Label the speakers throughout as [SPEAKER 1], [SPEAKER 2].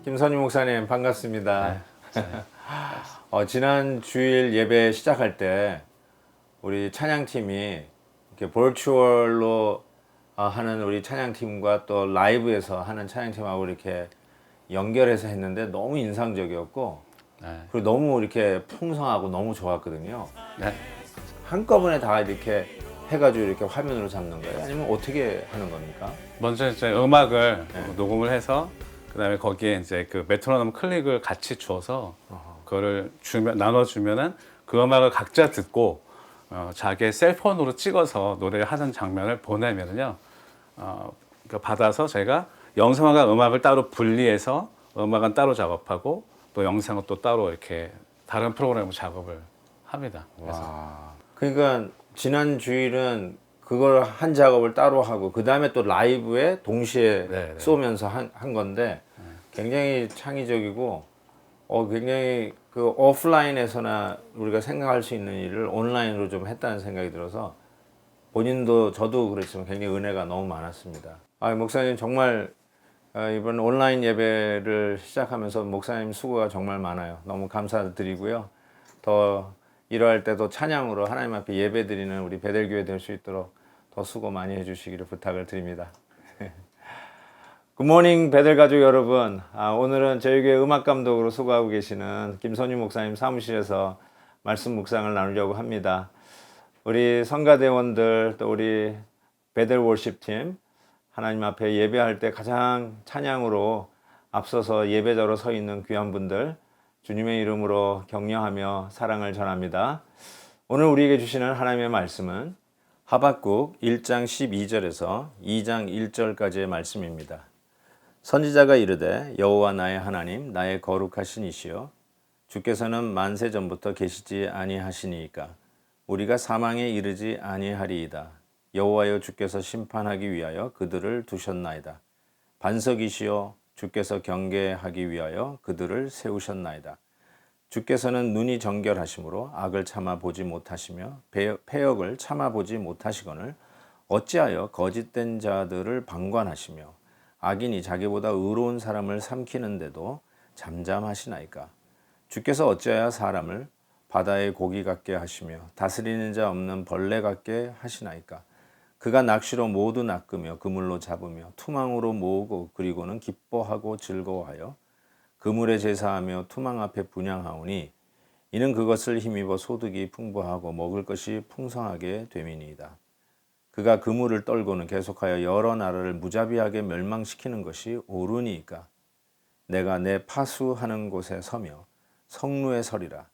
[SPEAKER 1] 김선희 목사님 반갑습니다.
[SPEAKER 2] 네.
[SPEAKER 1] 지난 주일 예배 시작할 때 우리 찬양팀이 이렇게 버추얼로 하는 우리 찬양팀과 또 라이브에서 하는 찬양팀하고 이렇게 연결해서 했는데 너무 인상적이었고
[SPEAKER 2] 네.
[SPEAKER 1] 그리고 너무 이렇게 풍성하고 너무 좋았거든요.
[SPEAKER 2] 네.
[SPEAKER 1] 한꺼번에 다 이렇게 해가지고 이렇게 화면으로 잡는 거예요? 아니면 어떻게 하는 겁니까?
[SPEAKER 2] 먼저 이제 음악을 녹음을 해서 그다음에 거기에 이제 그 메트로놈 클릭을 같이 주어서 그거를 나눠주면은 그 음악을 각자 듣고 자기의 셀폰으로 찍어서 노래를 하는 장면을 보내면은요, 받아서 제가 영상과 음악을 따로 분리해서 음악은 따로 작업하고 또 영상은 또 따로 이렇게 다른 프로그램으로 작업을 합니다.
[SPEAKER 1] 와. 그러니까 지난 주일은 그걸 한 작업을 따로 하고 그 다음에 또 라이브에 동시에
[SPEAKER 2] 네네.
[SPEAKER 1] 쏘면서 한 건데 굉장히 창의적이고 굉장히 그 오프라인에서나 우리가 생각할 수 있는 일을 온라인으로 좀 했다는 생각이 들어서 본인도 저도 그렇지만 굉장히 은혜가 너무 많았습니다. 목사님 정말 이번 온라인 예배를 시작하면서 목사님 수고가 정말 많아요. 너무 감사드리고요. 더 이러할 때도 찬양으로 하나님 앞에 예배 드리는 우리 베델교회 될 수 있도록 더 수고 많이 해주시기를 부탁을 드립니다. 굿모닝 베델 가족 여러분. 오늘은 저희 교회 음악 감독으로 수고하고 계시는 김선희 목사님 사무실에서 말씀 묵상을 나누려고 합니다. 우리 성가대원들 또 우리 베델 월십팀 하나님 앞에 예배할 때 가장 찬양으로 앞서서 예배자로 서 있는 귀한 분들 주님의 이름으로 격려하며 사랑을 전합니다. 오늘 우리에게 주시는 하나님의 말씀은 하박국 1장 12절에서 2장 1절까지의 말씀입니다. 선지자가 이르되 여호와 나의 하나님 나의 거룩하신 이시여 주께서는 만세 전부터 계시지 아니하시니이까 우리가 사망에 이르지 아니하리이다. 여호와여 주께서 심판하기 위하여 그들을 두셨나이다. 반석이시여 주께서 경계하기 위하여 그들을 세우셨나이다. 주께서는 눈이 정결하심으로 악을 참아 보지 못하시며 패역을 참아 보지 못하시거늘 어찌하여 거짓된 자들을 방관하시며 악인이 자기보다 의로운 사람을 삼키는데도 잠잠하시나이까. 주께서 어찌하여 사람을 바다의 고기 같게 하시며 다스리는 자 없는 벌레 같게 하시나이까. 그가 낚시로 모두 낚으며 그물로 잡으며 투망으로 모으고 그리고는 기뻐하고 즐거워하여 그물에 제사하며 투망 앞에 분향하오니 이는 그것을 힘입어 소득이 풍부하고 먹을 것이 풍성하게 됨이니이다. 그가 그물을 떨고는 계속하여 여러 나라를 무자비하게 멸망시키는 것이 옳으니이까. 내가 내 파수하는 곳에 서며 성루에 서리라.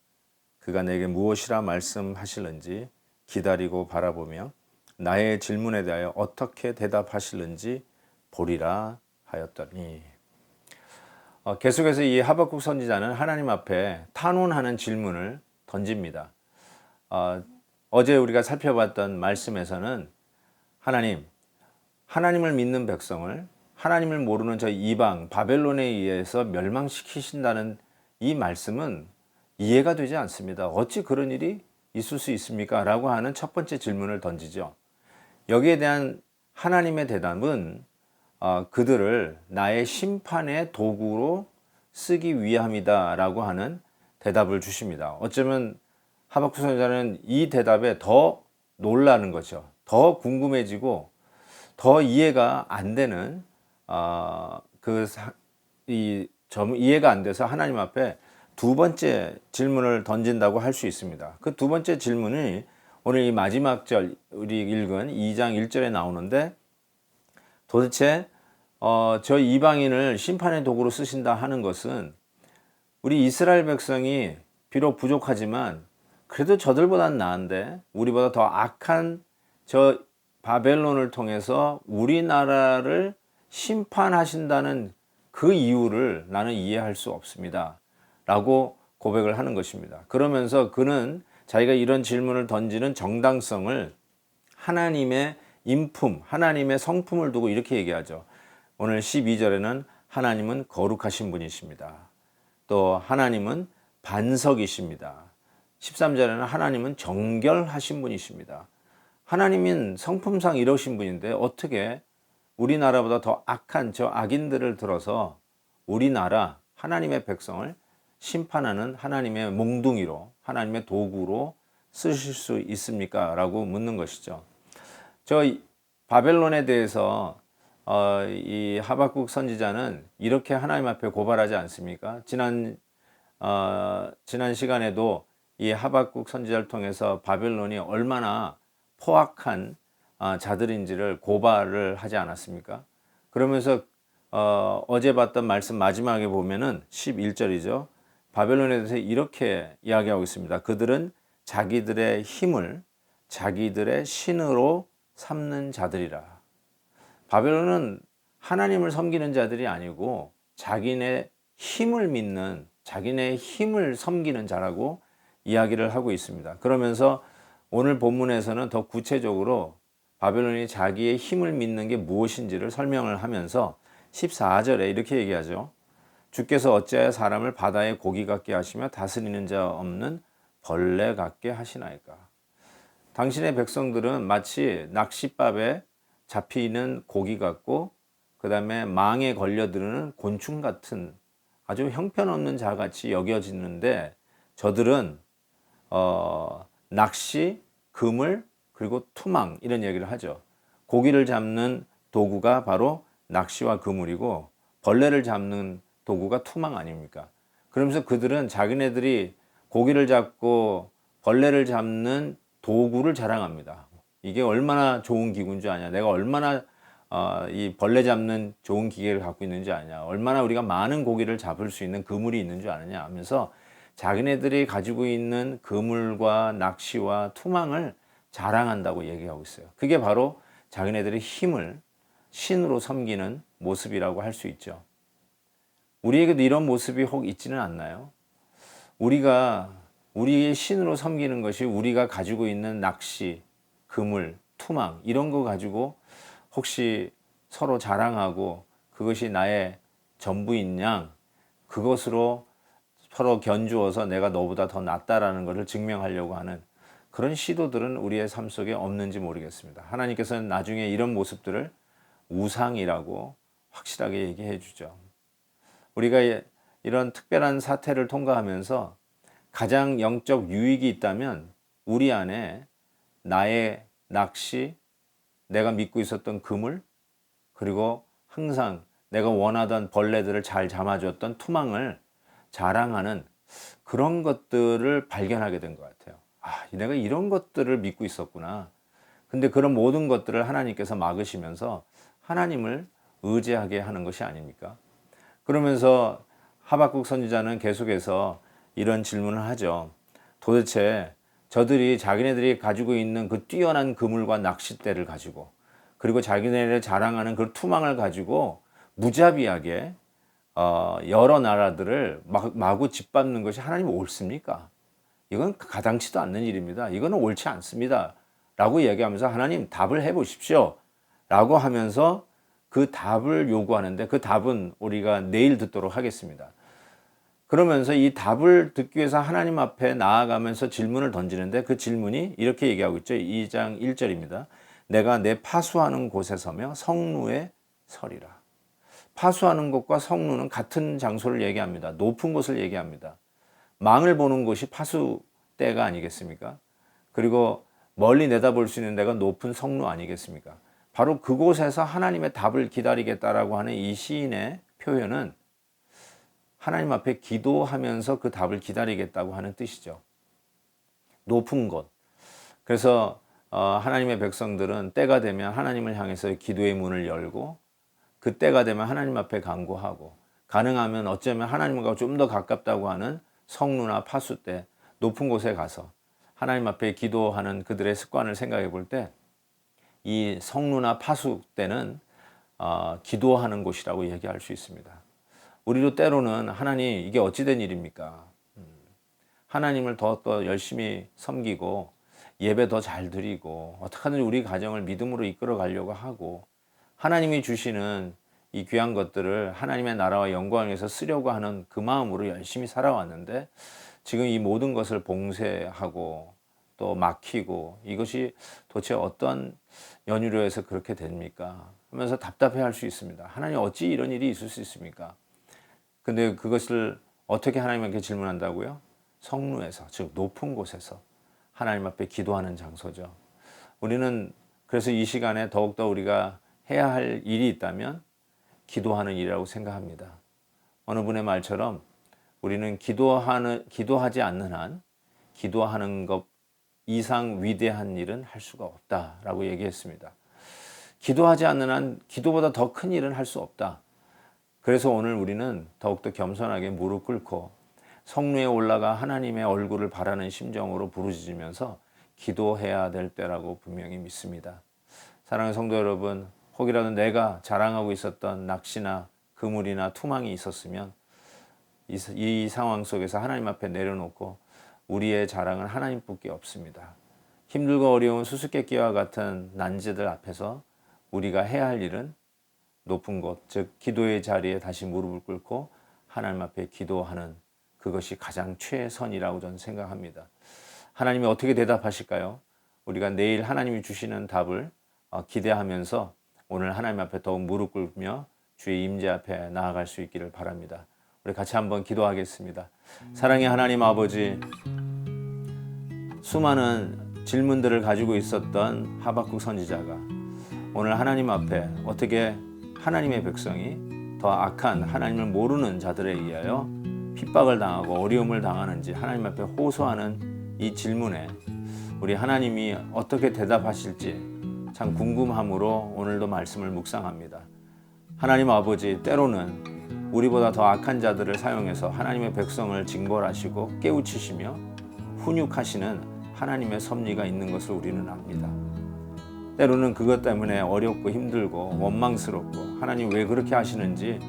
[SPEAKER 1] 그가 내게 무엇이라 말씀하실는지 기다리고 바라보며 나의 질문에 대하여 어떻게 대답하실는지 보리라 하였더니. 계속해서 이 하박국 선지자는 하나님 앞에 탄원하는 질문을 던집니다. 어제 우리가 살펴봤던 말씀에서는 하나님을 믿는 백성을 하나님을 모르는 저 이방 바벨론에 의해서 멸망시키신다는 이 말씀은 이해가 되지 않습니다. 어찌 그런 일이 있을 수 있습니까? 라고 하는 첫 번째 질문을 던지죠. 여기에 대한 하나님의 대답은 그들을 나의 심판의 도구로 쓰기 위함이다 라고 하는 대답을 주십니다. 어쩌면 하박국 선지자는 이 대답에 더 놀라는 거죠. 더 궁금해지고 더 이해가 안 되는 이해가 안 돼서 하나님 앞에 두 번째 질문을 던진다고 할 수 있습니다. 그 두 번째 질문이 오늘 이 마지막 절 우리 읽은 2장 1절에 나오는데 도대체 저 이방인을 심판의 도구로 쓰신다 하는 것은 우리 이스라엘 백성이 비록 부족하지만 그래도 저들보단 나은데 우리보다 더 악한 저 바벨론을 통해서 우리나라를 심판하신다는 그 이유를 나는 이해할 수 없습니다. 라고 고백을 하는 것입니다. 그러면서 그는 자기가 이런 질문을 던지는 정당성을 하나님의 인품, 하나님의 성품을 두고 이렇게 얘기하죠. 오늘 12절에는 하나님은 거룩하신 분이십니다. 또 하나님은 반석이십니다. 13절에는 하나님은 정결하신 분이십니다. 하나님은 성품상 이러신 분인데 어떻게 우리나라보다 더 악한 저 악인들을 들어서 우리나라 하나님의 백성을 심판하는 하나님의 몽둥이로, 하나님의 도구로 쓰실 수 있습니까? 라고 묻는 것이죠. 저 바벨론에 대해서 이 하박국 선지자는 이렇게 하나님 앞에 고발하지 않습니까? 지난 시간에도 이 하박국 선지자를 통해서 바벨론이 얼마나 포악한 자들인지를 고발을 하지 않았습니까? 그러면서 어제 봤던 말씀 마지막에 보면은 11절이죠. 바벨론에 대해서 이렇게 이야기하고 있습니다. 그들은 자기들의 힘을 자기들의 신으로 삼는 자들이라. 바벨론은 하나님을 섬기는 자들이 아니고 자기네 힘을 믿는, 자기네 힘을 섬기는 자라고 이야기를 하고 있습니다. 그러면서 오늘 본문에서는 더 구체적으로 바벨론이 자기의 힘을 믿는 게 무엇인지를 설명을 하면서 14절에 이렇게 얘기하죠. 주께서 어찌하여 사람을 바다의 고기 같게 하시며 다스리는 자 없는 벌레 같게 하시나이까. 당신의 백성들은 마치 낚싯밥에 잡히는 고기 같고 그 다음에 망에 걸려드는 곤충 같은 아주 형편없는 자같이 여겨지는데 저들은 낚시, 그물, 그리고 투망 이런 얘기를 하죠. 고기를 잡는 도구가 바로 낚시와 그물이고 벌레를 잡는 도구가 투망 아닙니까? 그러면서 그들은 자기네들이 고기를 잡고 벌레를 잡는 도구를 자랑합니다. 이게 얼마나 좋은 기구인 줄 아냐? 내가 얼마나 이 벌레 잡는 좋은 기계를 갖고 있는 줄 아냐? 얼마나 우리가 많은 고기를 잡을 수 있는 그물이 있는 줄 아느냐 하면서 자기네들이 가지고 있는 그물과 낚시와 투망을 자랑한다고 얘기하고 있어요. 그게 바로 자기네들의 힘을 신으로 섬기는 모습이라고 할 수 있죠. 우리에게도 이런 모습이 혹 있지는 않나요? 우리가 우리의 신으로 섬기는 것이 우리가 가지고 있는 낚시, 그물, 투망 이런 거 가지고 혹시 서로 자랑하고 그것이 나의 전부인 양 그것으로 서로 견주어서 내가 너보다 더 낫다라는 것을 증명하려고 하는 그런 시도들은 우리의 삶 속에 없는지 모르겠습니다. 하나님께서는 나중에 이런 모습들을 우상이라고 확실하게 얘기해 주죠. 우리가 이런 특별한 사태를 통과하면서 가장 영적 유익이 있다면 우리 안에 나의 낚시, 내가 믿고 있었던 그물, 그리고 항상 내가 원하던 벌레들을 잘 잡아줬던 투망을 자랑하는 그런 것들을 발견하게 된 것 같아요. 내가 이런 것들을 믿고 있었구나. 근데 그런 모든 것들을 하나님께서 막으시면서 하나님을 의지하게 하는 것이 아닙니까? 그러면서 하박국 선지자는 계속해서 이런 질문을 하죠. 도대체 저들이 자기네들이 가지고 있는 그 뛰어난 그물과 낚싯대를 가지고 그리고 자기네를 자랑하는 그 투망을 가지고 무자비하게 여러 나라들을 마구 짓밟는 것이 하나님 옳습니까? 이건 가당치도 않는 일입니다. 이거는 옳지 않습니다. 라고 얘기하면서 하나님 답을 해보십시오. 라고 하면서 그 답을 요구하는데 그 답은 우리가 내일 듣도록 하겠습니다. 그러면서 이 답을 듣기 위해서 하나님 앞에 나아가면서 질문을 던지는데 그 질문이 이렇게 얘기하고 있죠. 2장 1절입니다. 내가 내 파수하는 곳에 서며 성루에 서리라. 파수하는 곳과 성루는 같은 장소를 얘기합니다. 높은 곳을 얘기합니다. 망을 보는 곳이 파수대가 아니겠습니까? 그리고 멀리 내다볼 수 있는 데가 높은 성루 아니겠습니까? 바로 그곳에서 하나님의 답을 기다리겠다라고 하는 이 시인의 표현은 하나님 앞에 기도하면서 그 답을 기다리겠다고 하는 뜻이죠. 높은 곳. 그래서 하나님의 백성들은 때가 되면 하나님을 향해서 기도의 문을 열고 그 때가 되면 하나님 앞에 간구하고 가능하면 어쩌면 하나님과 좀 더 가깝다고 하는 성루나 파수 때 높은 곳에 가서 하나님 앞에 기도하는 그들의 습관을 생각해 볼 때 이 성루나 파수 때는 기도하는 곳이라고 얘기할 수 있습니다. 우리도 때로는 하나님 이게 어찌된 일입니까? 하나님을 더 열심히 섬기고 예배 더 잘 드리고 어떻게 하든지 우리 가정을 믿음으로 이끌어 가려고 하고 하나님이 주시는 이 귀한 것들을 하나님의 나라와 영광을 위해서 쓰려고 하는 그 마음으로 열심히 살아왔는데 지금 이 모든 것을 봉쇄하고 또 막히고 이것이 도대체 어떤 연유로 해서 그렇게 됩니까? 하면서 답답해 할 수 있습니다. 하나님 어찌 이런 일이 있을 수 있습니까? 근데 그것을 어떻게 하나님께 질문한다고요? 성루에서, 즉 높은 곳에서 하나님 앞에 기도하는 장소죠. 우리는 그래서 이 시간에 더욱더 우리가 해야 할 일이 있다면 기도하는 일이라고 생각합니다. 어느 분의 말처럼 우리는 기도하지 않는 한 기도하는 것 이상 위대한 일은 할 수가 없다라고 얘기했습니다. 기도하지 않는 한 기도보다 더 큰 일은 할 수 없다. 그래서 오늘 우리는 더욱더 겸손하게 무릎 꿇고 성루에 올라가 하나님의 얼굴을 바라는 심정으로 부르짖으면서 기도해야 될 때라고 분명히 믿습니다. 사랑하는 성도 여러분, 혹이라도 내가 자랑하고 있었던 낚시나 그물이나 투망이 있었으면 이 상황 속에서 하나님 앞에 내려놓고 우리의 자랑은 하나님뿐께 없습니다. 힘들고 어려운 수수께끼와 같은 난제들 앞에서 우리가 해야 할 일은 높은 곳, 즉 기도의 자리에 다시 무릎을 꿇고 하나님 앞에 기도하는 그것이 가장 최선이라고 저는 생각합니다. 하나님이 어떻게 대답하실까요? 우리가 내일 하나님이 주시는 답을 기대하면서 오늘 하나님 앞에 더욱 무릎 꿇으며 주의 임재 앞에 나아갈 수 있기를 바랍니다. 우리 같이 한번 기도하겠습니다. 사랑의 하나님 아버지, 수많은 질문들을 가지고 있었던 하박국 선지자가 오늘 하나님 앞에 어떻게 하나님의 백성이 더 악한 하나님을 모르는 자들에 의하여 핍박을 당하고 어려움을 당하는지 하나님 앞에 호소하는 이 질문에 우리 하나님이 어떻게 대답하실지 참 궁금함으로 오늘도 말씀을 묵상합니다. 하나님 아버지, 때로는 우리보다 더 악한 자들을 사용해서 하나님의 백성을 징벌하시고 깨우치시며 훈육하시는 하나님의 섭리가 있는 것을 우리는 압니다. 때로는 그것 때문에 어렵고 힘들고 원망스럽고 하나님 왜 그렇게 하시는지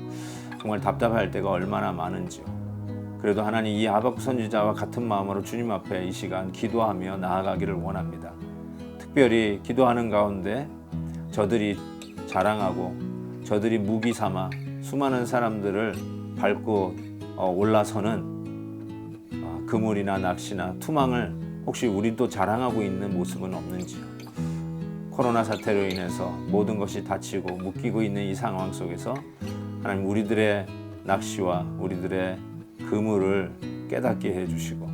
[SPEAKER 1] 정말 답답할 때가 얼마나 많은지요. 그래도 하나님 이 하박국 선지자와 같은 마음으로 주님 앞에 이 시간 기도하며 나아가기를 원합니다. 특별히 기도하는 가운데 저들이 자랑하고 저들이 무기 삼아 수많은 사람들을 밟고 올라서는 그물이나 낚시나 투망을 혹시 우리도 자랑하고 있는 모습은 없는지요. 코로나 사태로 인해서 모든 것이 닫히고 묶이고 있는 이 상황 속에서 하나님 우리들의 낚시와 우리들의 그물을 깨닫게 해주시고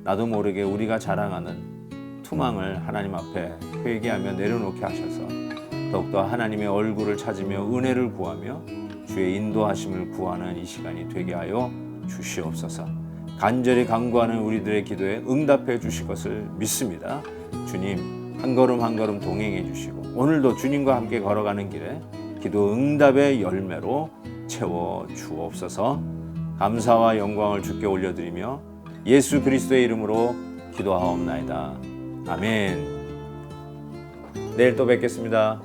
[SPEAKER 1] 나도 모르게 우리가 자랑하는 투망을 하나님 앞에 회개하며 내려놓게 하셔서 더욱더 하나님의 얼굴을 찾으며 은혜를 구하며 주의 인도하심을 구하는 이 시간이 되게 하여 주시옵소서. 간절히 간구하는 우리들의 기도에 응답해 주실 것을 믿습니다. 주님 한 걸음 한 걸음 동행해 주시고 오늘도 주님과 함께 걸어가는 길에 기도 응답의 열매로 채워 주옵소서. 감사와 영광을 주께 올려드리며 예수 그리스도의 이름으로 기도하옵나이다. 아멘. 내일 또 뵙겠습니다.